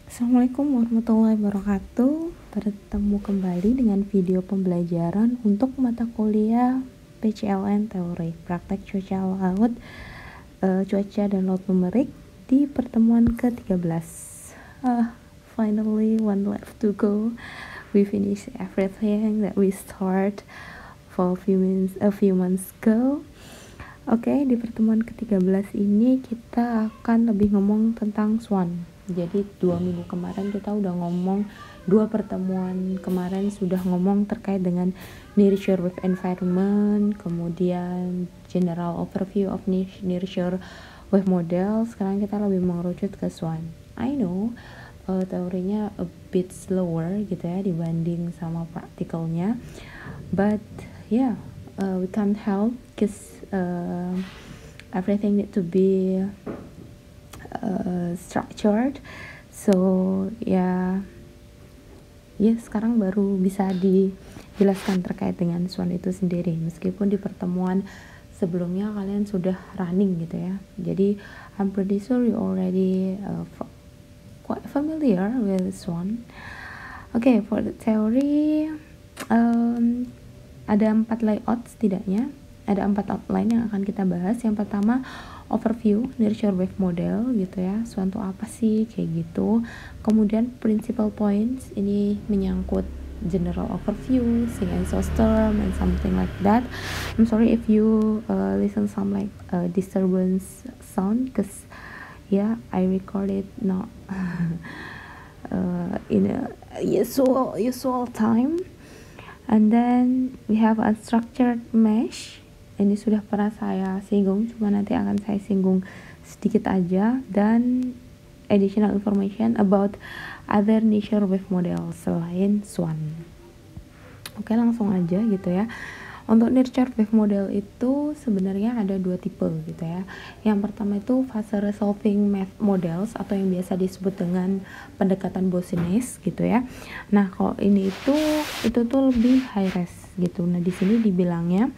Assalamualaikum warahmatullahi wabarakatuh. Bertemu kembali dengan video pembelajaran untuk mata kuliah PCLN Teori Praktek Cuaca Laut, Cuaca dan Laut Numerik di pertemuan ke-13. Finally, one left to go. We finish everything that we start for a few months ago. Oke, di pertemuan ke-13 ini kita akan lebih ngomong tentang SWAN. Jadi 2 minggu kemarin kita udah ngomong, 2 pertemuan kemarin sudah ngomong terkait dengan Nearshore Wave Environment, kemudian General Overview of Nearshore Wave Model. Sekarang kita lebih mengerucut ke SWAN. I know teorinya a bit slower gitu ya dibanding sama praktikalnya, but yeah, we can't help because everything need to be structured. So ya sekarang baru bisa dijelaskan terkait dengan SWAN itu sendiri, meskipun di pertemuan sebelumnya kalian sudah running gitu ya. Jadi I'm pretty sure you already quite familiar with SWAN. Okay, for the theory ada 4 layout setidaknya, ada 4 outline yang akan kita bahas. Yang pertama overview Nearshore Wave Model gitu ya, SWAN itu apa sih kayak gitu. Kemudian principal points, ini menyangkut general overview, sing and so storm and something like that. I'm sorry if you listen some like disturbance sound, because I record it not in a usual time. And then we have unstructured mesh. Ini sudah pernah saya singgung, cuma nanti akan saya singgung sedikit aja. Dan additional information about other Nearshore Wave Model selain SWAN. Oke, langsung aja gitu ya. Untuk Nearshore Wave Model itu sebenarnya ada 2 tipe gitu ya. Yang pertama itu Phase Resolving Models atau yang biasa disebut dengan pendekatan Boussinesq gitu ya. Nah, kalau ini itu tuh lebih high res gitu. Nah, di sini dibilangnya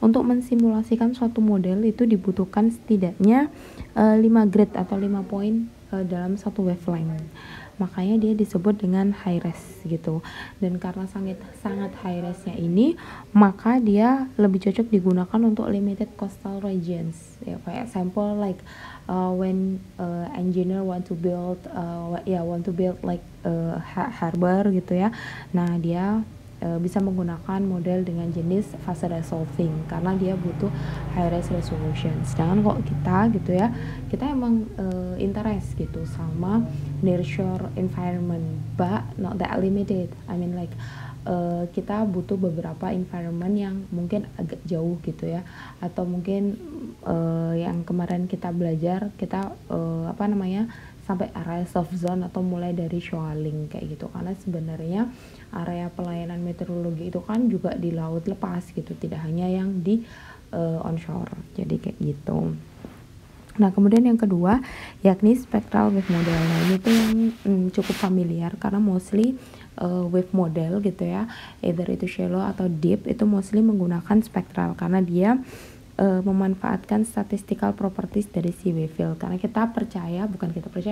untuk mensimulasikan suatu model itu dibutuhkan setidaknya 5 grade atau 5 poin dalam satu wavelength. Makanya dia disebut dengan high res gitu. Dan karena sangat high resnya ini, maka dia lebih cocok digunakan untuk limited coastal regions. Ya, kayak example like when engineer want to build like harbor gitu ya. Nah, dia bisa menggunakan model dengan jenis phase resolving karena dia butuh high res resolution. Sedangkan kok kita gitu ya, kita emang interest gitu sama nearshore environment, but not that limited. I mean like kita butuh beberapa environment yang mungkin agak jauh gitu ya, atau mungkin yang kemarin kita belajar kita sampai area soft zone atau mulai dari shoaling kayak gitu. Karena sebenarnya area pelayanan meteorologi itu kan juga di laut lepas gitu, tidak hanya yang di onshore. Jadi kayak gitu. Nah, kemudian yang kedua yakni spectral wave model. Nah, ini tuh yang cukup familiar karena mostly wave model gitu ya, either itu shallow atau deep, itu mostly menggunakan spectral karena dia memanfaatkan statistical properties dari si wave field. Karena kita percaya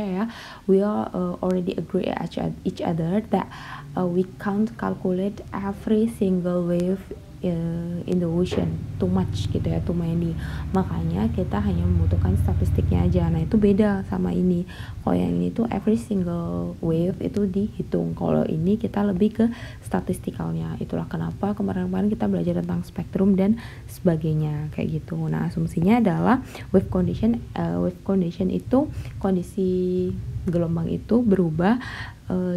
ya, we all already agree each other that we can't calculate every single wave in the ocean too much gitu ya, too many. Makanya kita hanya membutuhkan statistiknya aja. Nah, itu beda sama ini. Kalau yang ini tuh every single wave itu dihitung. Kalau ini kita lebih ke statistikalnya. Itulah kenapa kemarin-kemarin kita belajar tentang spektrum dan sebagainya kayak gitu. Nah, asumsinya adalah wave condition itu, kondisi gelombang itu berubah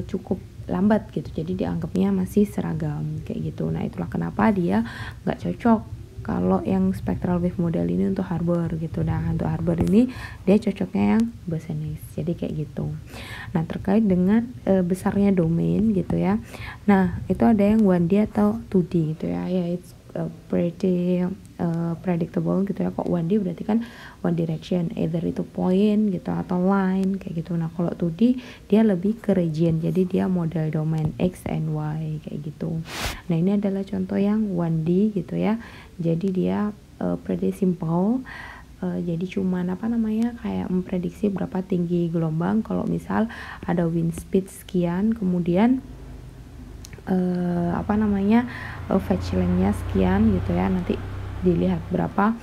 cukup lambat gitu, jadi dianggapnya masih seragam kayak gitu. Nah, itulah kenapa dia nggak cocok kalau yang spectral wave model ini untuk harbor gitu. Nah, untuk harbor ini dia cocoknya yang Boussinesq, jadi kayak gitu. Nah, terkait dengan besarnya domain gitu ya, nah itu ada yang 1D atau 2D gitu ya, it's pretty predictable gitu ya. Kok 1D berarti kan one direction, either itu point gitu atau line kayak gitu. Nah, kalau 2D dia lebih ke region, jadi dia model domain X and Y kayak gitu. Nah, ini adalah contoh yang 1D gitu ya. Jadi dia pretty simple Jadi cuman kayak memprediksi berapa tinggi gelombang kalau misal ada wind speed sekian, kemudian fetch length-nya sekian gitu ya, nanti dilihat berapa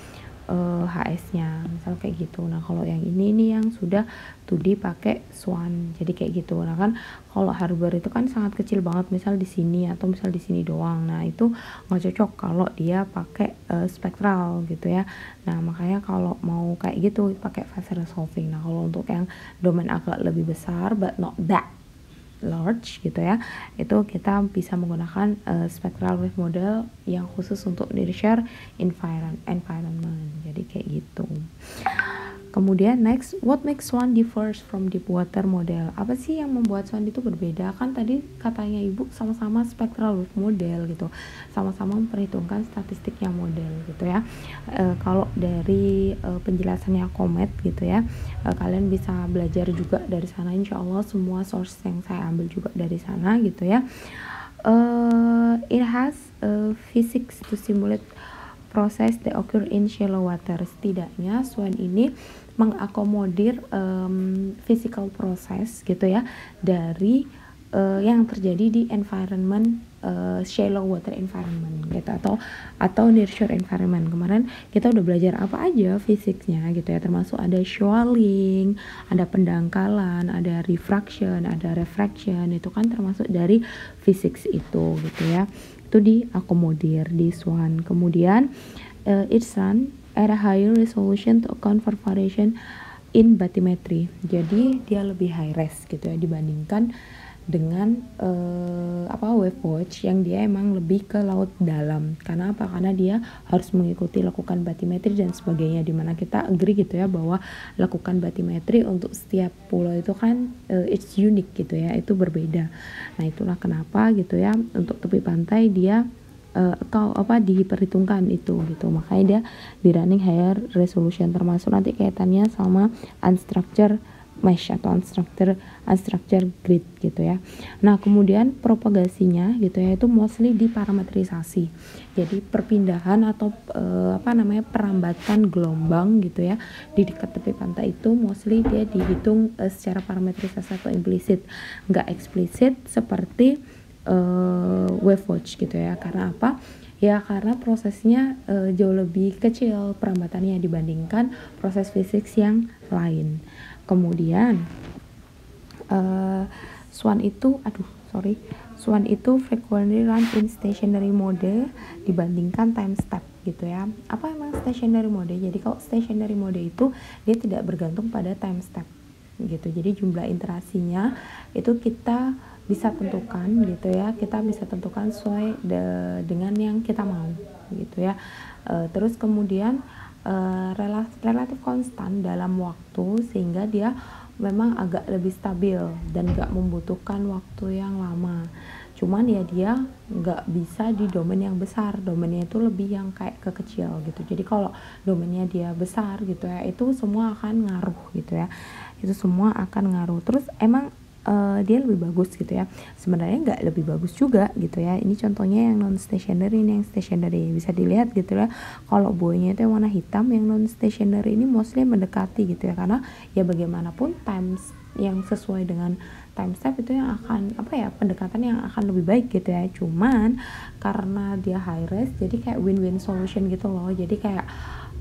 HS-nya misal kayak gitu. Nah kalau yang ini yang sudah 2D pakai Swan, jadi kayak gitu. Nah kan kalau harbor itu kan sangat kecil banget, misal di sini atau misal di sini doang. Nah itu nggak cocok kalau dia pakai spektral gitu ya. Nah makanya kalau mau kayak gitu pakai phase resolving. Nah kalau untuk yang domain agak lebih besar but not that large gitu ya, itu kita bisa menggunakan spectral wave model yang khusus untuk nearshore environment. Jadi kayak gitu. Kemudian next, what makes Swan differs from deep water model? Apa sih yang membuat Swan itu berbeda? Kan tadi katanya ibu sama-sama spectral wave model gitu, sama-sama memperhitungkan statistiknya model gitu ya. Kalau dari penjelasannya Comet gitu ya, kalian bisa belajar juga dari sana. Insya Allah semua source yang saya ambil juga dari sana gitu ya. It has physics to simulate proses that occur in shallow water. Setidaknya Swan ini mengakomodir physical process gitu ya dari yang terjadi di environment shallow water environment gitu atau nearshore environment. Kemarin kita udah belajar apa aja fisiknya gitu ya, termasuk ada shoaling, ada pendangkalan, ada refraction, ada refraction, itu kan termasuk dari fisik itu gitu ya. Itu diakomodir di Swan. Kemudian it's run at a higher resolution to account for variation in bathymetry. Jadi dia lebih high res gitu ya dibandingkan dengan wave watch yang dia emang lebih ke laut dalam. Karena apa? Karena dia harus mengikuti lakukan bathymetry dan sebagainya, dimana kita agree gitu ya bahwa lakukan bathymetry untuk setiap pulau itu kan it's unique gitu ya, itu berbeda. Nah itulah kenapa gitu ya untuk tepi pantai dia diperhitungkan itu gitu, makanya dia di running higher resolution, termasuk nanti kaitannya sama unstructured mesh atau unstructured grid gitu ya. Nah kemudian propagasinya gitu ya itu mostly diparametrisasi, jadi perpindahan atau perambatan gelombang gitu ya di dekat tepi pantai itu mostly dia dihitung secara parametrisasi atau implisit, nggak eksplisit seperti wave watch gitu ya. Karena apa? Ya karena prosesnya jauh lebih kecil perambatannya dibandingkan proses fisik yang lain. Kemudian Swan itu frequently run in stationary mode dibandingkan time step gitu ya. Apa emang stationary mode? Jadi kalau stationary mode itu dia tidak bergantung pada time step gitu. Jadi jumlah iterasinya itu kita bisa tentukan gitu ya, kita bisa tentukan sesuai dengan yang kita mau gitu ya. Terus kemudian relatif konstan dalam waktu sehingga dia memang agak lebih stabil dan gak membutuhkan waktu yang lama. Cuman ya dia gak bisa di domain yang besar, domainnya itu lebih yang kayak kekecil gitu. Jadi kalau domainnya dia besar gitu ya, itu semua akan ngaruh gitu ya, itu semua akan ngaruh. Terus emang dia lebih bagus gitu ya, sebenarnya nggak lebih bagus juga gitu ya. Ini contohnya yang non stationary, ini yang stationary, bisa dilihat gitu ya. Kalau buoynya itu yang warna hitam, yang non stationary ini mostly mendekati gitu ya, karena ya bagaimanapun times yang sesuai dengan time step itu yang akan pendekatan yang akan lebih baik gitu ya. Cuman karena dia high res jadi kayak win-win solution gitu loh. Jadi kayak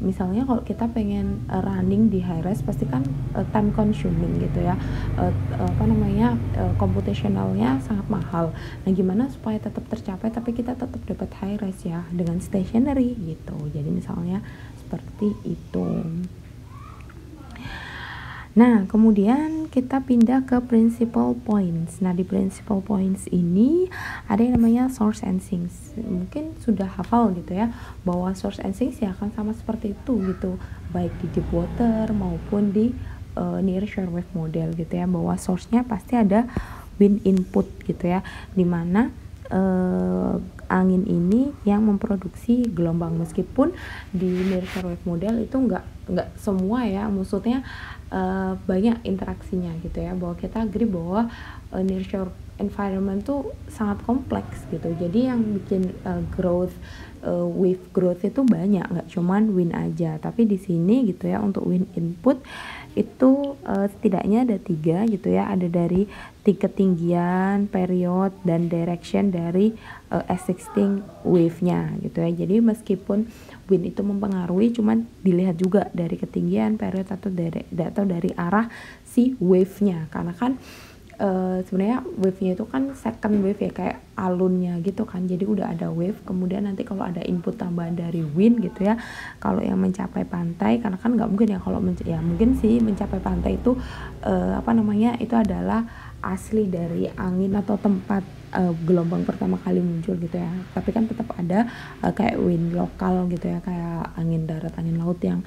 misalnya kalau kita pengen running di high res pasti kan time consuming gitu ya, computationalnya sangat mahal. Nah gimana supaya tetap tercapai tapi kita tetap dapat high res ya dengan stationary gitu. Jadi misalnya seperti itu. Nah kemudian kita pindah ke principal points. Nah di principal points ini ada yang namanya source and sinks. Mungkin sudah hafal gitu ya bahwa source and sinks ya akan sama seperti itu gitu, baik di deep water maupun di nearshore wave model gitu ya, bahwa source-nya pasti ada wind input gitu ya, dimana angin ini yang memproduksi gelombang, meskipun di nearshore wave model itu nggak semua ya, maksudnya banyak interaksinya gitu ya, bahwa kita agree bahwa nearshore environment tuh sangat kompleks gitu. Jadi yang bikin wave growth itu banyak, nggak cuman wind aja. Tapi di sini gitu ya, untuk wind input itu setidaknya ada 3 gitu ya, ada dari ketinggian, period, dan direction dari existing wave-nya gitu ya. Jadi meskipun wind itu mempengaruhi, cuman dilihat juga dari ketinggian, period, atau dari arah si wave-nya, karena kan sebenarnya wave-nya itu kan second wave ya, kayak alunnya gitu kan. Jadi udah ada wave, kemudian nanti kalau ada input tambahan dari wind gitu ya, kalau yang mencapai pantai, karena kan nggak mungkin ya kalau ya mungkin sih mencapai pantai itu itu adalah asli dari angin atau tempat gelombang pertama kali muncul gitu ya. Tapi kan tetap ada kayak wind lokal gitu ya, kayak angin darat, angin laut yang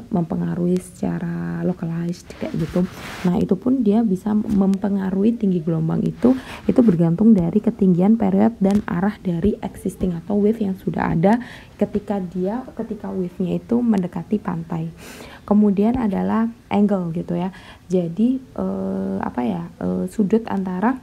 mempengaruhi secara localized kayak gitu. Nah itu pun dia bisa mempengaruhi tinggi gelombang itu bergantung dari ketinggian, period, dan arah dari existing atau wave yang sudah ada ketika wave-nya itu mendekati pantai. Kemudian adalah angle gitu ya. Jadi sudut antara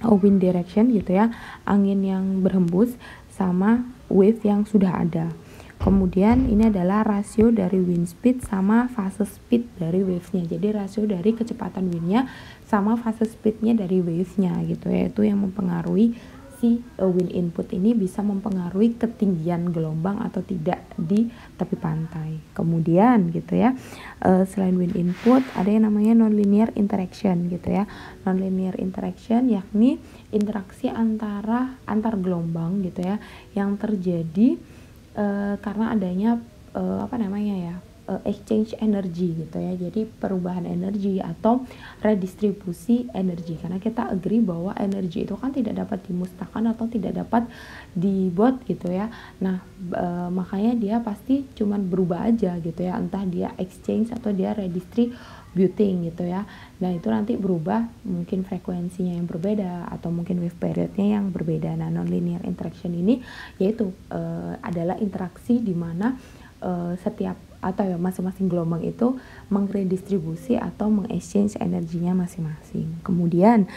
wind direction gitu ya, angin yang berhembus sama wave yang sudah ada. Kemudian ini adalah rasio dari wind speed sama fase speed dari wave-nya. Jadi rasio dari kecepatan wind-nya sama fase speed-nya dari wave-nya gitu ya. Itu yang mempengaruhi si wind input ini bisa mempengaruhi ketinggian gelombang atau tidak di tepi pantai. Kemudian gitu ya, selain wind input ada yang namanya nonlinear interaction gitu ya. Nonlinear interaction yakni interaksi antar gelombang gitu ya, yang terjadi karena adanya exchange energi gitu ya. Jadi perubahan energi atau redistribusi energi, karena kita agree bahwa energi itu kan tidak dapat dimusnahkan atau tidak dapat dibuat gitu ya. Nah makanya dia pasti cuman berubah aja gitu ya, entah dia exchange atau dia redistributing gitu ya. Nah itu nanti berubah, mungkin frekuensinya yang berbeda atau mungkin wave periodnya yang berbeda. Nah nonlinear interaction ini yaitu adalah interaksi di mana setiap atau ya masing-masing gelombang itu mengredistribusi atau mengexchange energinya masing-masing. Kemudian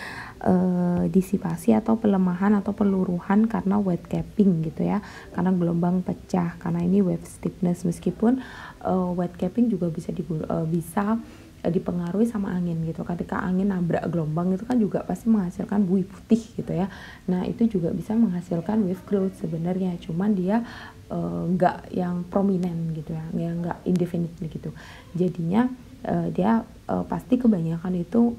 disipasi atau pelemahan atau peluruhan karena wave capping gitu ya, karena gelombang pecah, karena ini wave stiffness. Meskipun wave capping juga bisa dipengaruhi sama angin gitu. Ketika angin nabrak gelombang itu kan juga pasti menghasilkan buih putih gitu ya. Nah itu juga bisa menghasilkan wave growth sebenarnya, cuman dia nggak yang prominent gitu ya, nggak indefinitely gitu. Jadinya dia pasti kebanyakan itu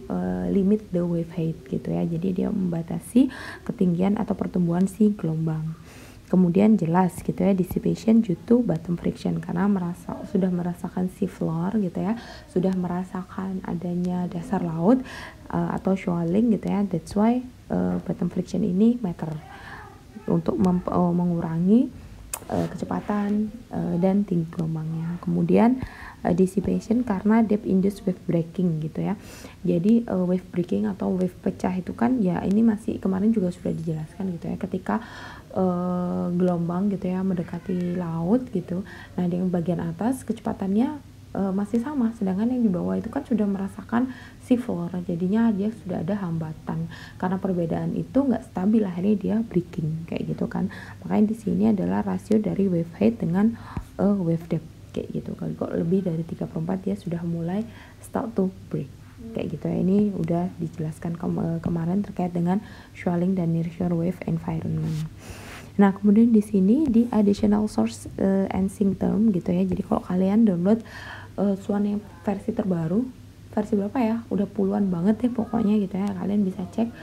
limit the wave height gitu ya. Jadi dia membatasi ketinggian atau pertumbuhan si gelombang. Kemudian jelas gitu ya, dissipation due to bottom friction, karena sudah merasakan sea floor gitu ya, sudah merasakan adanya dasar laut atau shoaling gitu ya. That's why bottom friction ini matter untuk mengurangi kecepatan dan tinggi gelombangnya. Kemudian dissipation karena depth induced wave breaking gitu ya. Jadi wave breaking atau wave pecah itu kan ya, ini masih kemarin juga sudah dijelaskan gitu ya, ketika gelombang gitu ya mendekati laut gitu. Nah di bagian atas kecepatannya masih sama, sedangkan yang di bawah itu kan sudah merasakan sea floor, jadinya dia sudah ada hambatan. Karena perbedaan itu nggak stabil, akhirnya dia breaking kayak gitu kan. Makanya di sini adalah rasio dari wave height dengan wave depth kayak gitu. Kalau lebih dari 3/4 dia sudah mulai start to break kayak gitu ya. Ini udah dijelaskan kemarin terkait dengan shoaling dan nearshore wave environment. Nah kemudian di sini di additional source and sync term gitu ya. Jadi kalau kalian download Swan yang versi terbaru, versi berapa ya, udah puluhan banget ya pokoknya gitu ya, kalian bisa cek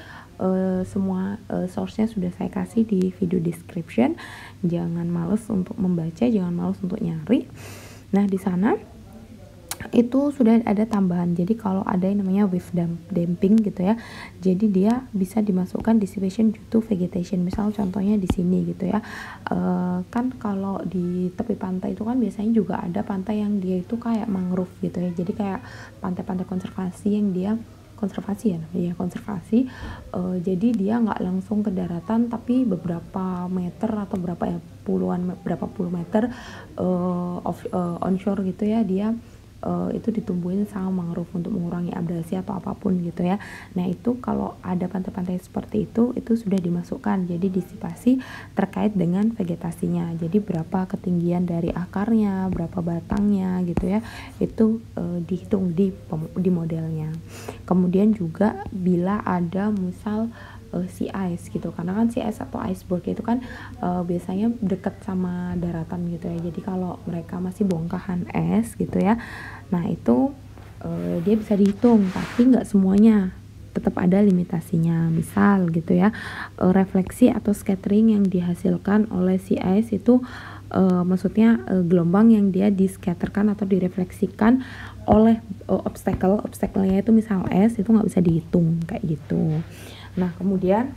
semua source-nya sudah saya kasih di video description. Jangan males untuk membaca, jangan males untuk nyari. Nah di sana itu sudah ada tambahan. Jadi kalau ada yang namanya wave damping gitu ya, jadi dia bisa dimasukkan dissipation due to vegetation. Misal contohnya di sini gitu ya, kan kalau di tepi pantai itu kan biasanya juga ada pantai yang dia itu kayak mangrove gitu ya. Jadi kayak pantai-pantai konservasi yang dia konservasi ya namanya, konservasi. Jadi dia nggak langsung ke daratan tapi beberapa meter atau berapa berapa puluh meter onshore gitu ya, dia itu ditumbuhin sama mangrove untuk mengurangi abrasi atau apapun gitu ya. Nah itu kalau ada pantai-pantai seperti itu sudah dimasukkan, jadi disipasi terkait dengan vegetasinya, jadi berapa ketinggian dari akarnya, berapa batangnya gitu ya, itu dihitung di modelnya. Kemudian juga bila ada misal sea ice gitu, karena kan sea ice atau iceberg itu kan biasanya dekat sama daratan gitu ya, jadi kalau mereka masih bongkahan es gitu ya, nah itu dia bisa dihitung tapi nggak semuanya, tetap ada limitasinya. Misal gitu ya, refleksi atau scattering yang dihasilkan oleh sea ice itu maksudnya gelombang yang dia diskatterkan atau direfleksikan oleh obstacle-nya itu misal es, itu nggak bisa dihitung kayak gitu. Nah kemudian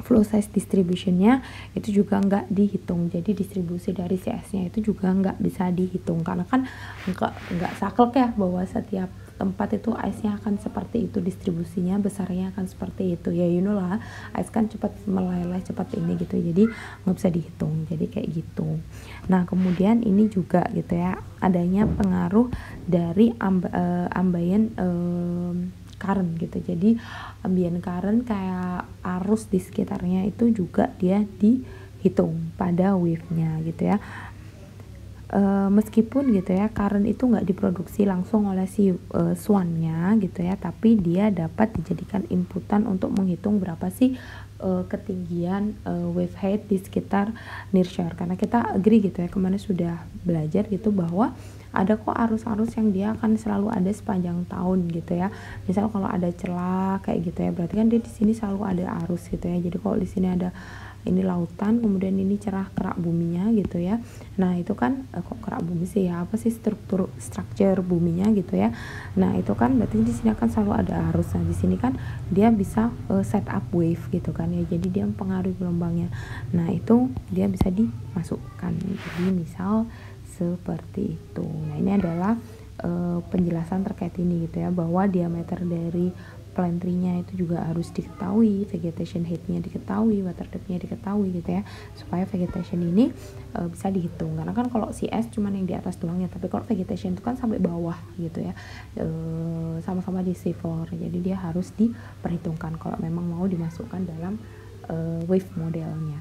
flow size distributionnya itu juga nggak dihitung, jadi distribusi dari CS-nya itu juga nggak bisa dihitung, karena kan nggak saklek ya bahwa setiap tempat itu ice-nya akan seperti itu, distribusinya besarnya akan seperti itu ya, you know lah, ice kan cepat meleleh cepat ini gitu, jadi nggak bisa dihitung, jadi kayak gitu. Nah kemudian ini juga gitu ya, adanya pengaruh dari ambient current gitu, jadi ambient current kayak arus di sekitarnya itu juga dia dihitung pada wave-nya gitu ya. Meskipun gitu ya current itu nggak diproduksi langsung oleh si swan-nya gitu ya, tapi dia dapat dijadikan inputan untuk menghitung berapa sih ketinggian wave height di sekitar nearshore, karena kita agree gitu ya, kemarin sudah belajar gitu bahwa ada kok arus-arus yang dia akan selalu ada sepanjang tahun gitu ya. Misal kalau ada celah kayak gitu ya, berarti kan dia di sini selalu ada arus gitu ya. Jadi kalau di sini ada ini lautan, kemudian ini cerah kerak buminya gitu ya. Nah itu kan kok kerak bumi sih ya, apa sih structure buminya gitu ya. Nah itu kan berarti di sini akan selalu ada arus. Nah di sini kan dia bisa set up wave gitu kan ya. Jadi dia mempengaruhi gelombangnya. Nah itu dia bisa dimasukkan. Jadi misal seperti itu. Nah ini adalah penjelasan terkait ini gitu ya, bahwa diameter dari plant tree-nya itu juga harus diketahui, vegetation height-nya diketahui, water depth-nya diketahui gitu ya, supaya vegetation ini bisa dihitung. Karena kan kalau CS cuman yang di atas doang ya, tapi kalau vegetation itu kan sampai bawah gitu ya, sama-sama di sea floor, jadi dia harus diperhitungkan kalau memang mau dimasukkan dalam wave modelnya.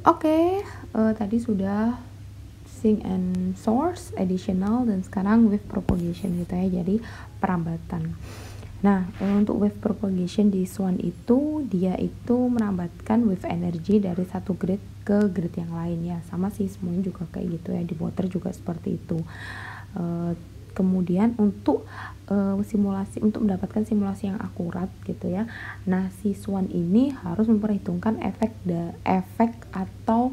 Oke, tadi sudah sink and source, additional, dan sekarang wave propagation gitu ya, jadi perambatan. Nah, untuk wave propagation di swan itu, dia itu merambatkan wave energy dari satu grid ke grid yang lain ya, sama sih semuanya juga kayak gitu ya, di water juga seperti itu. Kemudian untuk simulasi, untuk mendapatkan simulasi yang akurat gitu ya, nah si swan ini harus memperhitungkan efek atau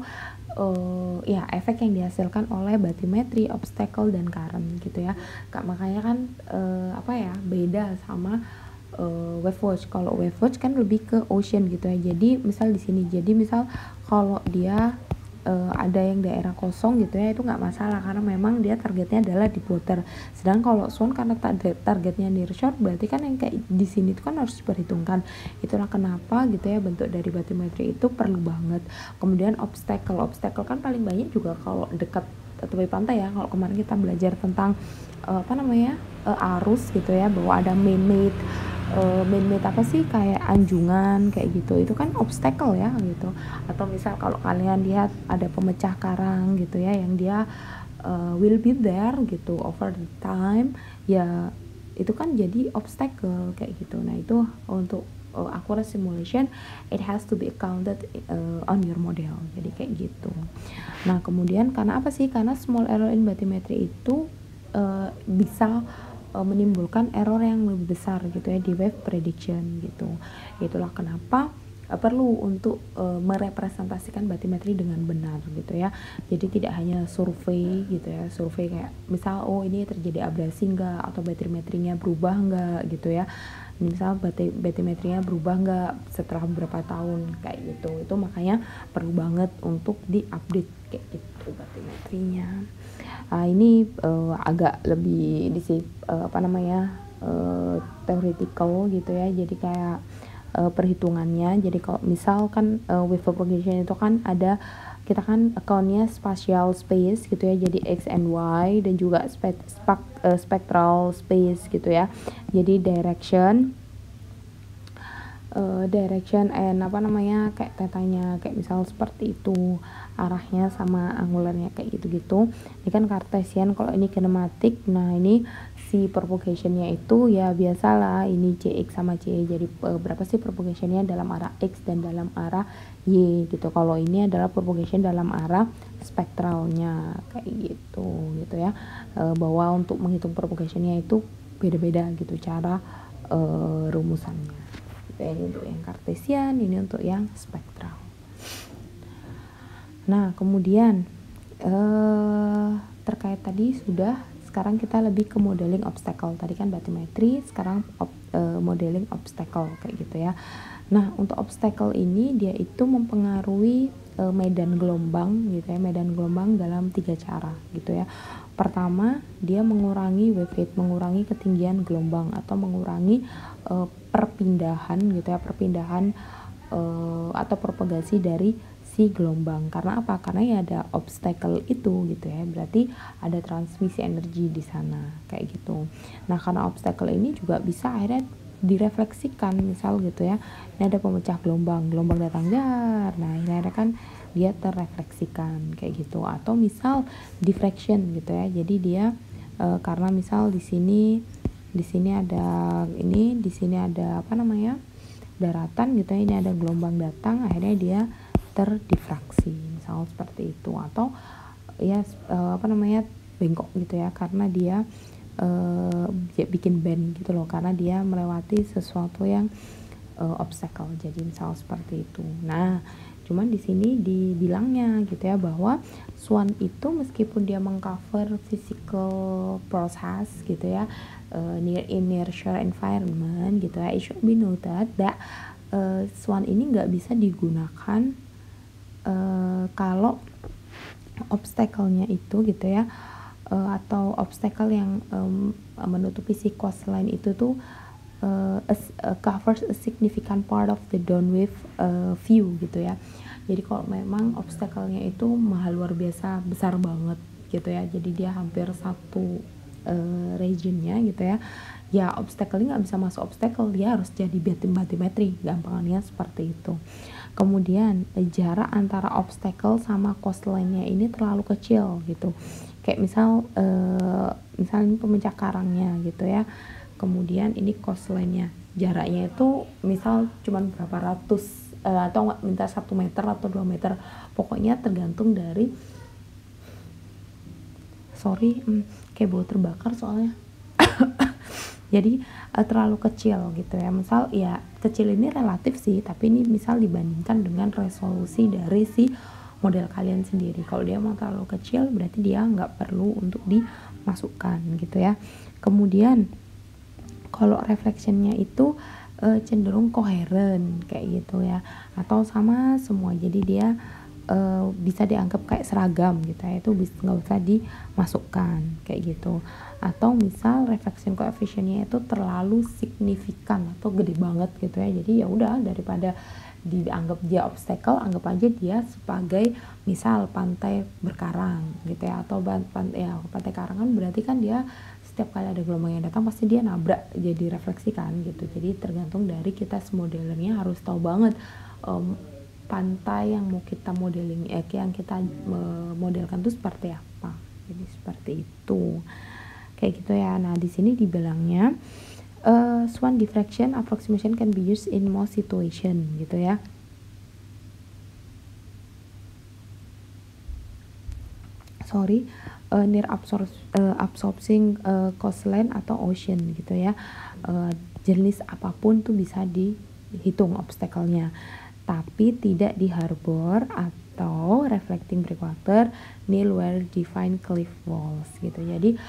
efek yang dihasilkan oleh bathymetry, obstacle, dan current gitu ya. Makanya kan beda sama wave watch. Kalau wave watch kan lebih ke ocean gitu ya, jadi misal di sini, jadi misal kalau dia ada yang daerah kosong gitu ya, itu nggak masalah karena memang dia targetnya adalah deep water. Sedangkan kalau swan karena targetnya nearshore, berarti kan yang kayak di sini itu kan harus diperhitungkan. Itulah kenapa gitu ya, bentuk dari bathymetry itu perlu banget. Kemudian obstacle kan paling banyak juga kalau dekat tepi pantai ya. Kalau kemarin kita belajar tentang arus gitu ya, bahwa ada man-made apa sih, kayak anjungan kayak gitu, itu kan obstacle ya gitu. Atau misal kalau kalian lihat ada pemecah karang gitu ya, yang dia will be there gitu over the time ya, itu kan jadi obstacle kayak gitu. Nah itu untuk accurate simulation, it has to be accounted on your model, jadi kayak gitu. Nah kemudian karena apa sih, karena small error in bathymetry itu bisa menimbulkan error yang lebih besar gitu ya di wave prediction gitu. Itulah kenapa perlu untuk merepresentasikan bathymetry dengan benar gitu ya. Jadi tidak hanya survei gitu ya, survei kayak misal ini terjadi abrasi enggak, atau bathymetry-nya berubah enggak gitu ya. Misal bathymetry-nya berubah enggak setelah beberapa tahun kayak gitu. Itu makanya perlu banget untuk diupdate kayak gitu bathymetry-nya. Ini agak lebih theoretical gitu ya, jadi kayak perhitungannya. Jadi kalau misalkan wave propagation itu kan ada, kita kan account-nya spatial space gitu ya, jadi x and y, dan juga spectral space gitu ya, jadi direction and apa namanya, kayak tetanya, kayak misal seperti itu, arahnya sama angularnya kayak gitu-gitu. Ini kan Cartesian. Kalau ini kinematik, nah ini si propagationnya itu ya biasalah, ini Cx sama Cy, jadi berapa sih propagationnya dalam arah X dan dalam arah Y gitu. Kalau ini adalah propagation dalam arah spektralnya kayak gitu ya, bahwa untuk menghitung propagationnya itu beda-beda gitu cara rumusannya. Ini untuk yang Cartesian, ini untuk yang spektral. Nah kemudian terkait tadi sudah, sekarang kita lebih ke modeling obstacle. Tadi kan bathymetry, sekarang modeling obstacle kayak gitu ya. Nah untuk obstacle ini dia itu mempengaruhi medan gelombang gitu ya, medan gelombang dalam 3 cara gitu ya. Pertama, dia mengurangi wave height, mengurangi ketinggian gelombang, atau mengurangi perpindahan gitu ya, atau propagasi dari si gelombang. Karena apa? Karena ya ada obstacle itu gitu ya, berarti ada transmisi energi di sana kayak gitu. Nah karena obstacle ini juga bisa akhirnya direfleksikan, misal gitu ya, ini ada pemecah gelombang datang dar, nah ini ada kan dia terrefleksikan kayak gitu. Atau misal diffraction gitu ya, jadi dia karena misal di sini ada ini, di sini ada apa namanya, daratan gitu ya, ini ada gelombang datang, akhirnya dia terdifraksi, misal seperti itu. Atau ya apa namanya, bengkok gitu ya, karena dia bikin bend gitu loh, karena dia melewati sesuatu yang obstacle, jadi misal seperti itu. Nah cuman di sini dibilangnya gitu ya, bahwa Swan itu meskipun dia mengcover physical process gitu ya, near inertial environment gitu ya, it should be noted that Swan ini nggak bisa digunakan kalau obstacle-nya itu gitu ya, atau obstacle yang menutupi si coastline itu tuh covers a significant part of the downwave view gitu ya. Jadi kalau memang obstacle-nya itu luar biasa besar banget gitu ya, jadi dia hampir satu regionnya gitu ya, ya obstacle-nya nggak bisa masuk obstacle, dia harus jadi bathymetry, gampangannya seperti itu. Kemudian jarak antara obstacle sama coastline-nya ini terlalu kecil gitu, kayak misal ini pemecah karangnya gitu ya, kemudian ini coastline-nya, jaraknya itu misal cuman berapa ratus atau minta 1 meter atau 2 meter, pokoknya tergantung dari kayak bau terbakar soalnya jadi terlalu kecil gitu ya. Misal ya kecil ini relatif sih, tapi ini misal dibandingkan dengan resolusi dari si model kalian sendiri. Kalau dia mau terlalu kecil berarti dia nggak perlu untuk dimasukkan gitu ya. Kemudian kalau reflectionnya itu cenderung koheren kayak gitu ya, atau sama semua, jadi dia bisa dianggap kayak seragam gitu ya, itu nggak usah dimasukkan kayak gitu. Atau misal reflection coefficientnya itu terlalu signifikan atau gede banget gitu ya, jadi ya udah, daripada dianggap dia obstacle, anggap aja dia sebagai misal pantai berkarang gitu ya, atau pantai karangan, berarti kan dia setiap kali ada gelombang yang datang pasti dia nabrak, jadi refleksikan gitu. Jadi tergantung dari kita semodelernya harus tahu banget pantai yang mau kita modeling, yang kita modelkan itu seperti apa. Jadi seperti itu, kayak gitu ya. Nah di sini dibilangnya Swan diffraction approximation can be used in most situation gitu ya. Near absorbing coastline atau ocean gitu ya, jenis apapun tuh bisa dihitung obstacle-nya, tapi tidak di harbor atau reflecting breakwater near well defined cliff walls gitu. Jadi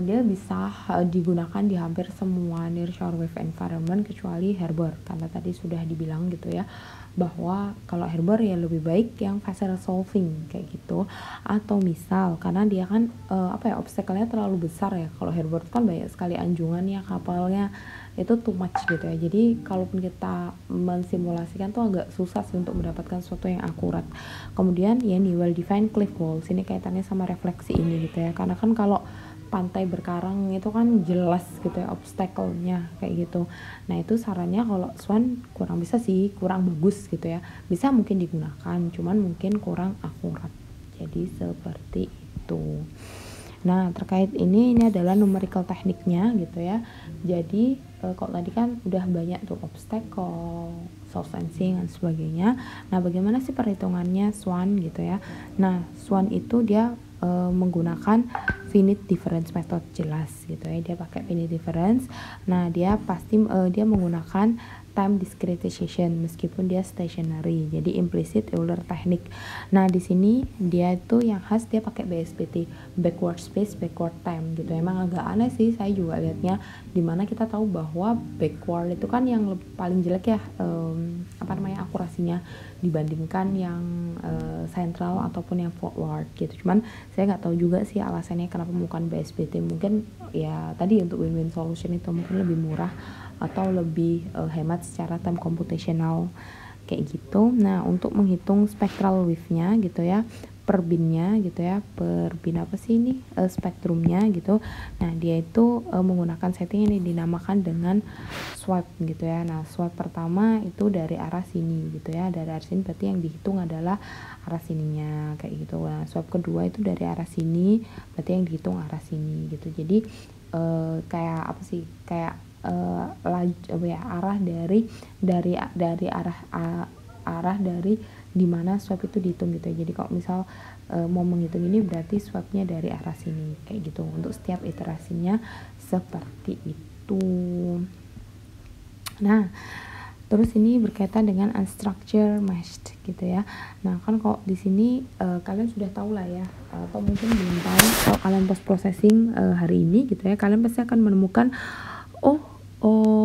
dia bisa digunakan di hampir semua nearshore wave environment kecuali Harbor, karena tadi sudah dibilang gitu ya bahwa kalau Harbor ya lebih baik yang faster solving kayak gitu, atau misal karena dia kan obstacle-nya terlalu besar ya. Kalau Harbor kan banyak sekali anjungannya, kapalnya itu too much gitu ya, jadi kalaupun kita mensimulasikan tuh agak susah sih untuk mendapatkan sesuatu yang akurat. Kemudian ya ini well defined cliff walls, ini kaitannya sama refleksi ini gitu ya, karena kan kalau pantai berkarang itu kan jelas gitu ya obstacle-nya kayak gitu. Nah itu sarannya kalau Swan kurang bisa sih, kurang bagus gitu ya, bisa mungkin digunakan cuman mungkin kurang akurat, jadi seperti itu. Nah terkait ini adalah numerical tekniknya gitu ya. Jadi kalau tadi kan udah banyak tuh obstacle, source sensing dan sebagainya. Nah bagaimana sih perhitungannya Swan gitu ya. Nah Swan itu dia menggunakan finite difference method, jelas gitu ya, dia pakai finite difference. Nah dia pasti dia menggunakan time discretization meskipun dia stationary, jadi implicit Euler technique. Nah di sini dia itu yang khas dia pakai BSPT, backward space backward time gitu. Emang agak aneh sih saya juga lihatnya, dimana kita tahu bahwa backward itu kan yang paling jelek ya akurasinya dibandingkan yang central ataupun yang forward gitu. Cuman saya nggak tahu juga sih alasannya kenapa bukan BSPT, mungkin ya tadi untuk win-win solution itu mungkin lebih murah atau lebih hemat secara time computational kayak gitu. Nah untuk menghitung spectral wave-nya gitu ya, per binnya gitu ya, per bin apa sih ini spektrumnya gitu. Nah dia itu menggunakan setting ini dinamakan dengan swipe gitu ya. Nah swipe pertama itu dari arah sini gitu ya, dari arah sini berarti yang dihitung adalah arah sininya kayak gitu. Nah swipe kedua itu dari arah sini berarti yang dihitung arah sini gitu. Jadi kayak apa sih, kayak arah dari arah dari dimana swipe itu dihitung gitu ya. Jadi kalau misal mau menghitung ini berarti swipe-nya dari arah sini kayak gitu untuk setiap iterasinya seperti itu. Nah terus ini berkaitan dengan unstructured mesh gitu ya. Nah kan kalau di sini kalian sudah tahu lah ya, atau mungkin belum tahu, kalau kalian post processing hari ini gitu ya, kalian pasti akan menemukan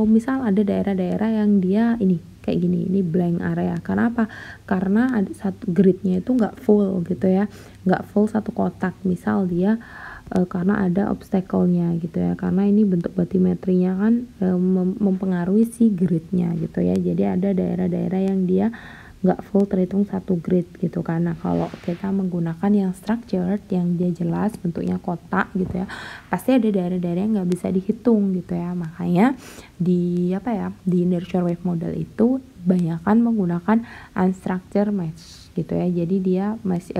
misal ada daerah-daerah yang dia ini kayak gini, ini blank area. Karena apa? Karena ada satu gridnya itu nggak full gitu ya, nggak full satu kotak. Misal dia karena ada obstacle-nya gitu ya, karena ini bentuk batimetrinya kan mempengaruhi si gridnya gitu ya. Jadi ada daerah-daerah yang dia nggak full terhitung satu grid gitu. Karena kalau kita menggunakan yang structured, yang dia jelas bentuknya kotak gitu ya, pasti ada daerah-daerah yang nggak bisa dihitung gitu ya. Makanya di nearshore wave model itu banyakkan menggunakan unstructured mesh gitu ya. Jadi dia masih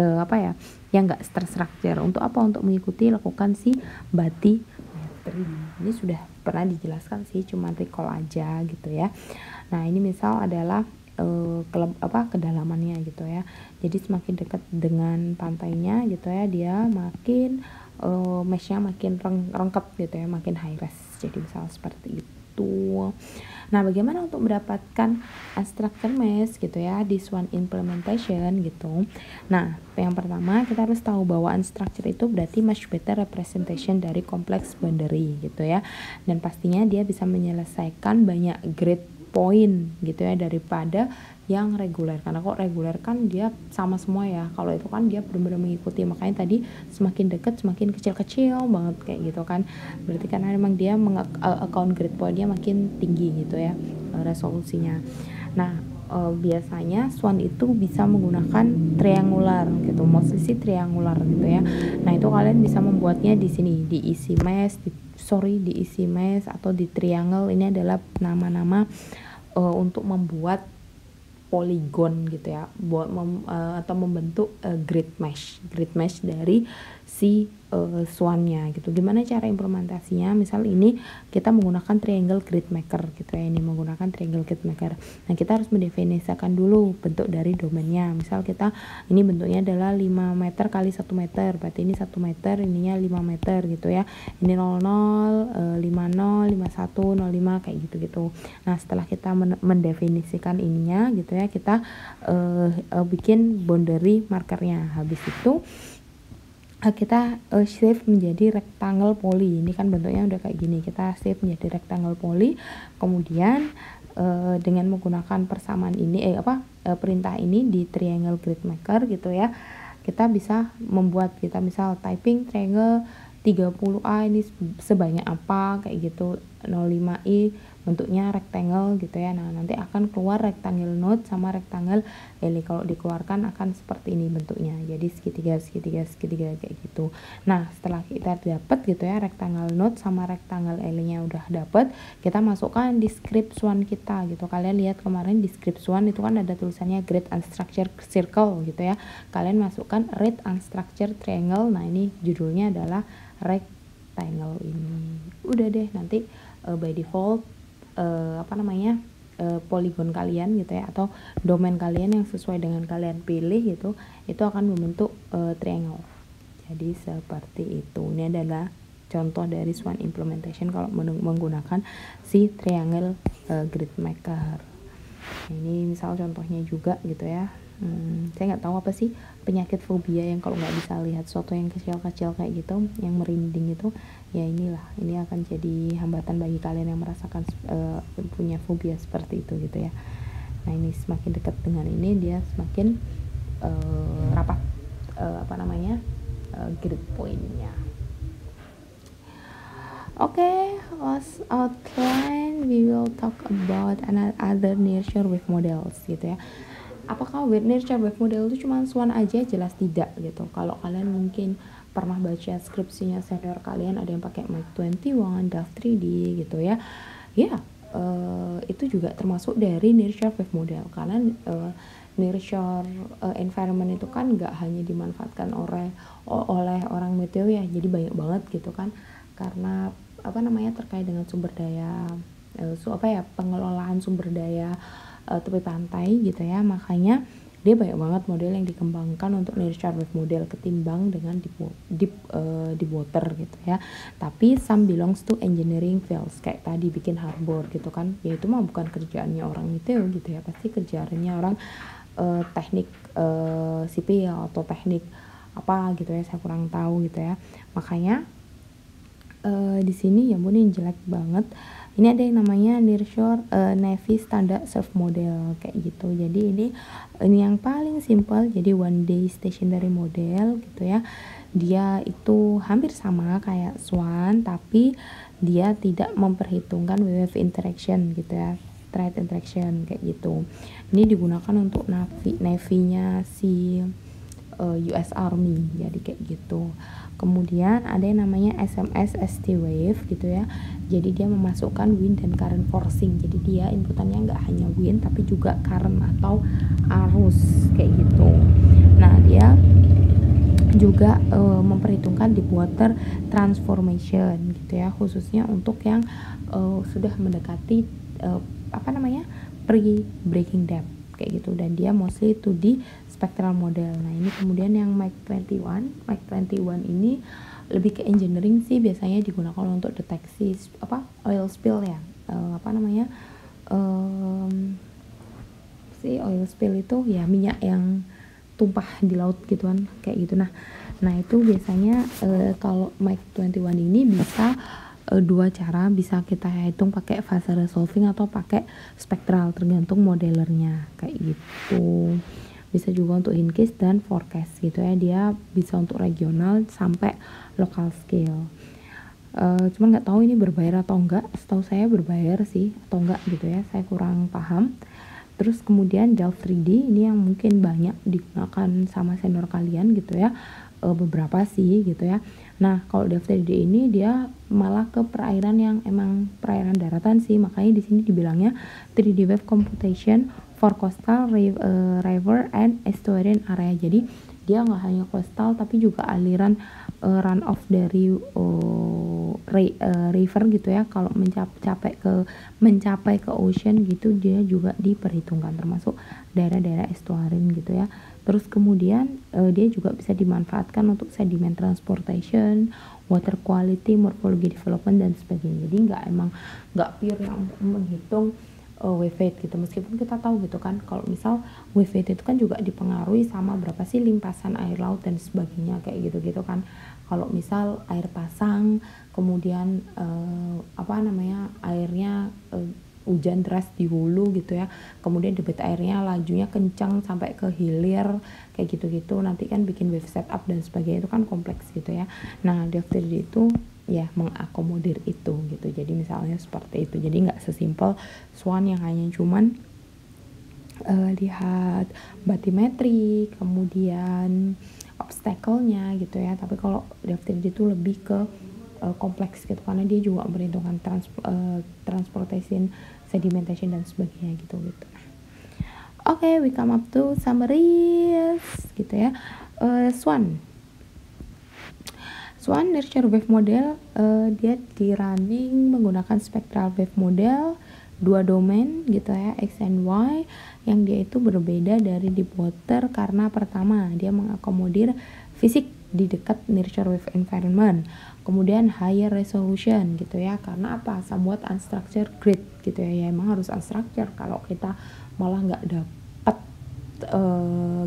yang nggak terstruktur. Untuk apa? Untuk mengikuti lakukan si batimetri. Ini sudah pernah dijelaskan sih, cuma recall aja gitu ya. Nah ini misal adalah kedalamannya gitu ya. Jadi semakin dekat dengan pantainya gitu ya, dia makin meshnya makin rengkep gitu ya, makin high res. Jadi misal seperti itu. Nah bagaimana untuk mendapatkan unstructured mesh gitu ya di Swan implementation gitu. Nah yang pertama kita harus tahu bahwa unstructured itu berarti much better representation dari complex boundary gitu ya, dan pastinya dia bisa menyelesaikan banyak grid point gitu ya daripada yang reguler. Karena kok reguler kan dia sama semua ya, kalau itu kan dia benar-benar mengikuti. Makanya tadi semakin dekat semakin kecil-kecil banget kayak gitu kan, berarti karena memang dia account grid pointnya makin tinggi gitu ya resolusinya. Nah biasanya Swan itu bisa menggunakan triangular gitu, mostly sih triangular gitu ya. Nah itu kalian bisa membuatnya di sini di easy mesh, di easy mesh atau di triangle. Ini adalah nama-nama untuk membuat poligon gitu ya, buat atau membentuk grid mesh dari si Swan-nya gitu. Gimana cara implementasinya? Misal ini kita menggunakan triangle grid maker gitu ya, ini menggunakan triangle grid maker. Nah kita harus mendefinisikan dulu bentuk dari domainnya. Misal kita ini bentuknya adalah 5 meter kali 1 meter, berarti ini 1 meter, ininya 5 meter gitu ya. Ini 00, 50, 51, 05 kayak gitu-gitu. Nah setelah kita mendefinisikan ininya gitu ya, kita bikin boundary markernya. Habis itu kita save menjadi rectangle poly. Ini kan bentuknya udah kayak gini, kita save menjadi rectangle poly. Kemudian dengan menggunakan persamaan ini perintah ini di Triangle Grid Maker gitu ya, kita bisa membuat, kita misal typing triangle 30A ini sebanyak apa kayak gitu, 05i bentuknya rectangle gitu ya. Nah nanti akan keluar rectangle node sama rectangle L. Kalau dikeluarkan akan seperti ini bentuknya, jadi segitiga kayak gitu. Nah setelah kita dapat gitu ya rectangle node sama rectangle L nya udah dapat, kita masukkan di script one kita gitu. Kalian lihat kemarin di script one itu kan ada tulisannya Grid Unstructured Circle gitu ya, kalian masukkan Grid Unstructured Triangle. Nah ini judulnya adalah rectangle ini. Udah deh, nanti by default poligon kalian gitu ya, atau domain kalian yang sesuai dengan kalian pilih gitu, itu akan membentuk triangle. Jadi seperti itu. Ini adalah contoh dari Swan implementation kalau menggunakan si Triangle Grid Maker. Ini misal contohnya juga gitu ya. Saya nggak tahu apa sih penyakit fobia yang kalau nggak bisa lihat sesuatu yang kecil-kecil kayak gitu, yang merinding itu ya. Inilah, ini akan jadi hambatan bagi kalian yang merasakan punya fobia seperti itu gitu ya. Nah ini semakin dekat dengan ini, dia semakin rapat grid point-nya. Okay, last outline we will talk about another nearshore wave models gitu ya. Apakah nearshore wave model itu cuma Swan aja? Jelas tidak gitu. Kalau kalian mungkin pernah baca skripsinya senior kalian, ada yang pakai Mach 21, Delft 3D gitu ya. Ya, itu juga termasuk dari nearshore wave model, karena nearshore environment itu kan nggak hanya dimanfaatkan oleh orang meteo ya, jadi banyak banget gitu kan, karena terkait dengan sumber daya pengelolaan sumber daya tepi pantai gitu ya. Makanya dia banyak banget model yang dikembangkan untuk nearshore wave model ketimbang dengan deep water gitu ya. Tapi some belongs to engineering fields, kayak tadi bikin harbor gitu kan, ya itu mah bukan kerjaannya orang meteo gitu ya, pasti kerjaannya orang teknik sipil atau teknik apa gitu ya, saya kurang tahu gitu ya. Makanya di sini ya ini jelek banget. Ini ada yang namanya nearshore Navy Standard Surf Model kayak gitu. Jadi ini yang paling simple, jadi one day stationary model gitu ya. Dia itu hampir sama kayak Swan, tapi dia tidak memperhitungkan wave interaction gitu ya, thread interaction kayak gitu. Ini digunakan untuk Navy-nya si US Army, jadi kayak gitu. Kemudian ada yang namanya SMS ST Wave gitu ya. Jadi dia memasukkan wind dan current forcing. Jadi dia inputannya nggak hanya wind tapi juga current atau arus kayak gitu. Nah dia juga memperhitungkan deep water transformation gitu ya, khususnya untuk yang sudah mendekati pre-breaking depth kayak gitu, dan dia mostly to di spectral model. Nah ini kemudian yang Mach 21 ini lebih ke engineering sih, biasanya digunakan untuk deteksi oil spill ya, si oil spill itu ya minyak yang tumpah di laut gitu kan kayak gitu. Nah itu biasanya kalau Mach 21 ini bisa dua cara, bisa kita hitung pakai fase resolving atau pakai spektral, tergantung modelernya kayak gitu. Bisa juga untuk in-case dan forecast gitu ya, dia bisa untuk regional sampai local scale. Cuman nggak tahu ini berbayar atau enggak, setahu saya berbayar sih atau enggak gitu ya, saya kurang paham. Terus kemudian Delft 3D ini yang mungkin banyak digunakan sama senior kalian gitu ya, beberapa sih gitu ya. Nah kalau Delft 3D ini dia malah ke perairan yang emang perairan daratan sih, makanya di sini dibilangnya 3D wave computation for coastal river and estuarine area. Jadi dia nggak hanya coastal tapi juga aliran run off dari river gitu ya. Kalau mencapai ke ocean gitu, dia juga diperhitungkan termasuk daerah-daerah estuarine gitu ya. Terus kemudian dia juga bisa dimanfaatkan untuk sediment transportation, water quality, morphology development dan sebagainya. Jadi nggak pure yang untuk menghitung wave height gitu, meskipun kita tahu gitu kan kalau misal wave height itu kan juga dipengaruhi sama berapa sih limpasan air laut dan sebagainya kayak gitu-gitu kan. Kalau misal air pasang kemudian airnya hujan deras di hulu gitu ya, kemudian debit airnya lajunya kencang sampai ke hilir kayak gitu-gitu, nanti kan bikin wave setup dan sebagainya, itu kan kompleks gitu ya. Nah DFT itu ya mengakomodir itu gitu, jadi misalnya seperti itu, jadi nggak sesimpel swan yang hanya cuman lihat batimetri kemudian obstacle-nya gitu ya, tapi kalau DFT itu lebih ke kompleks gitu, karena dia juga memperhitungkan transportation, sedimentation dan sebagainya gitu. Oke, we come up to summaries gitu ya. Swan nurture wave model, dia di running menggunakan spectral wave model 2 domain gitu ya, X and Y, yang dia itu berbeda dari deep water karena pertama dia mengakomodir fisik di dekat nurture wave environment, kemudian higher resolution gitu ya, karena apa, somewhat unstructured grid gitu ya, emang harus unstructured, kalau kita malah nggak dapat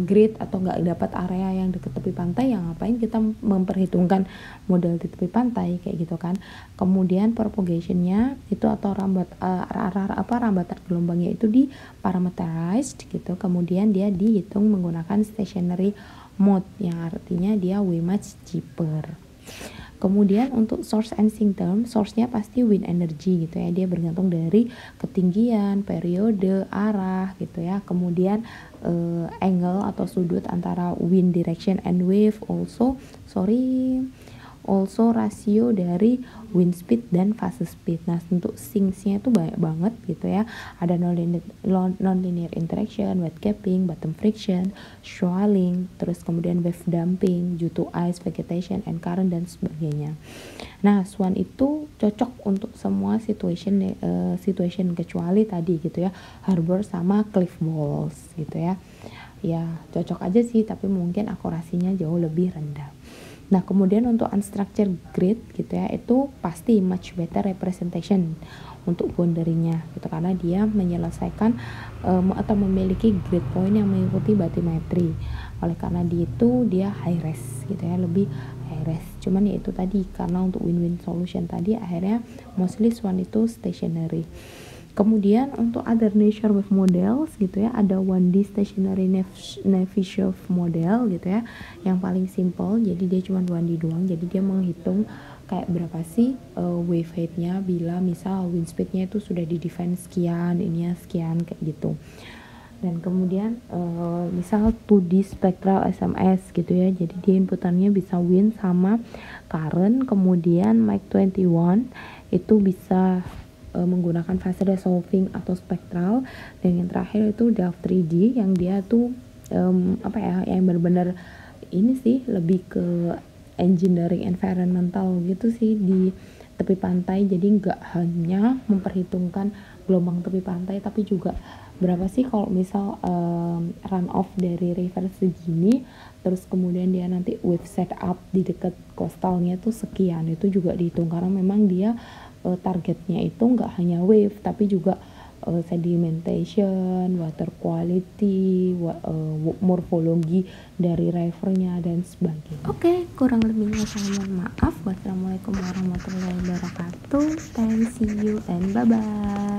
grid atau nggak dapat area yang dekat tepi pantai, yang ngapain kita memperhitungkan model di tepi pantai kayak gitu kan. Kemudian propagationnya itu atau rambatan gelombangnya itu di parameterized gitu, kemudian dia dihitung menggunakan stationary mode yang artinya dia way much cheaper. Kemudian untuk source and sink term, source-nya pasti wind energy gitu ya, dia bergantung dari ketinggian, periode, arah gitu ya, kemudian angle atau sudut antara wind direction and wave, also rasio dari wind speed dan fase speed. Nah untuk sinks-nya itu banyak banget gitu ya, ada non-linear interaction, wet capping, bottom friction, swelling, terus kemudian wave dumping due to ice, vegetation, and current dan sebagainya. Nah swan itu cocok untuk semua situation kecuali tadi gitu ya, harbor sama cliff walls gitu ya, ya cocok aja sih, tapi mungkin akurasinya jauh lebih rendah. Nah kemudian untuk unstructured grid gitu ya, itu pasti much better representation untuk boundary-nya gitu, karena dia menyelesaikan atau memiliki grid point yang mengikuti batimetri, oleh karena dia high res gitu ya, lebih high res. Cuman ya itu tadi, karena untuk win-win solution tadi akhirnya mostly swan itu stationary. Kemudian untuk other nature wave models gitu ya, ada 1D stationary Navier model gitu ya, yang paling simple, jadi dia cuma 1D doang, jadi dia menghitung kayak berapa sih wave height-nya bila misal wind speed-nya itu sudah di define sekian, ininya sekian kayak gitu. Dan kemudian misal 2D spectral SMS gitu ya, jadi dia inputannya bisa wind sama current, kemudian Mach 21 itu bisa menggunakan fase resolving atau spektral, dan yang terakhir itu Delft 3D yang dia tuh yang benar-benar ini sih lebih ke engineering environmental gitu sih di tepi pantai, jadi nggak hanya memperhitungkan gelombang tepi pantai, tapi juga berapa sih kalau misal run off dari river segini, terus kemudian dia nanti wave setup di dekat coastalnya tuh sekian, itu juga dihitung, karena memang dia targetnya itu nggak hanya wave tapi juga sedimentation, water quality, morfologi dari rivernya dan sebagainya. Oke, kurang lebihnya saya mohon maaf. Wassalamualaikum warahmatullahi wabarakatuh. Thanks, see you and bye bye.